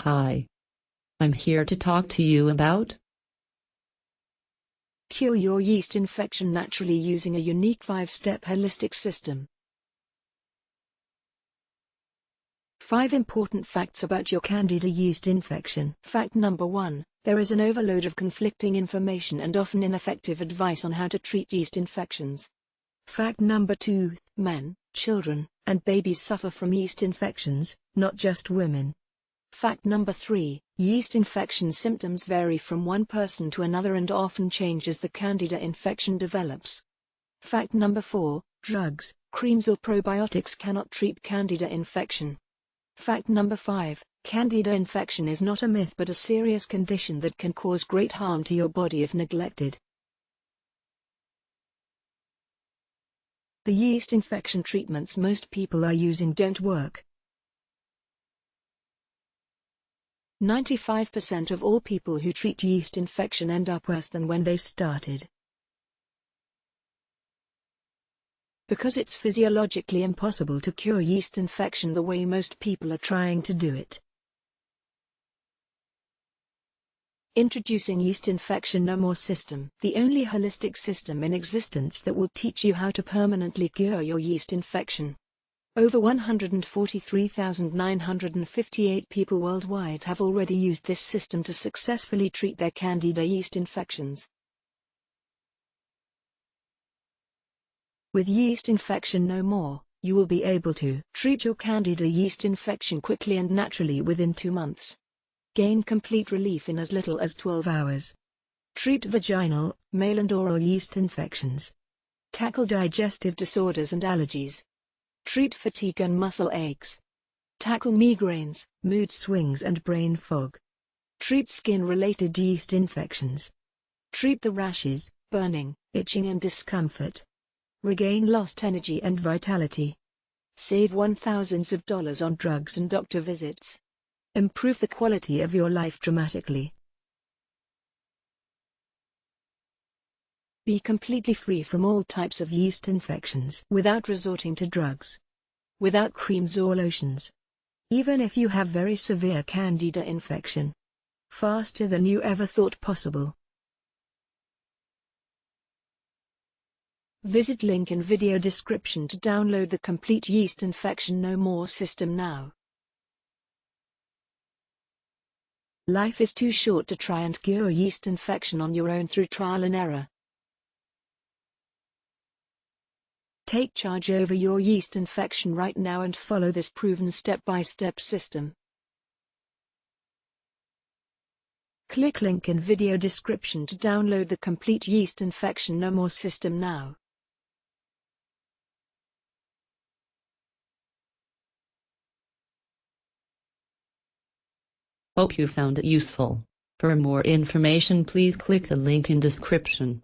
Hi. I'm here to talk to you about Cure your yeast infection naturally using a unique 5-step holistic system. 5 important facts about your Candida yeast infection. Fact number 1. There is an overload of conflicting information and often ineffective advice on how to treat yeast infections. Fact number 2. Men, children, and babies suffer from yeast infections, not just women. Fact number 3. Yeast infection symptoms vary from one person to another and often change as the Candida infection develops. Fact number 4. Drugs, creams or probiotics cannot treat Candida infection. Fact number 5. Candida infection is not a myth but a serious condition that can cause great harm to your body if neglected. The yeast infection treatments most people are using don't work. 95% of all people who treat yeast infection end up worse than when they started. Because it's physiologically impossible to cure yeast infection the way most people are trying to do it. Introducing Yeast Infection No More System, the only holistic system in existence that will teach you how to permanently cure your yeast infection. Over 143,958 people worldwide have already used this system to successfully treat their Candida yeast infections. With Yeast Infection No More, you will be able to treat your Candida yeast infection quickly and naturally within 2 months. Gain complete relief in as little as 12 hours. Treat vaginal, male and oral yeast infections. Tackle digestive disorders and allergies. Treat fatigue and muscle aches. Tackle migraines, mood swings and brain fog. Treat skin-related yeast infections. Treat the rashes, burning, itching and discomfort. Regain lost energy and vitality. Save thousands of dollars on drugs and doctor visits. Improve the quality of your life dramatically. Be completely free from all types of yeast infections without resorting to drugs. Without creams or lotions. Even if you have very severe Candida infection. Faster than you ever thought possible. Visit link in video description to download the complete Yeast Infection No More system now. Life is too short to try and cure yeast infection on your own through trial and error. Take charge over your yeast infection right now and follow this proven step-by-step system. Click link in video description to download the complete Yeast Infection No More system now. Hope you found it useful. For more information, please click the link in description.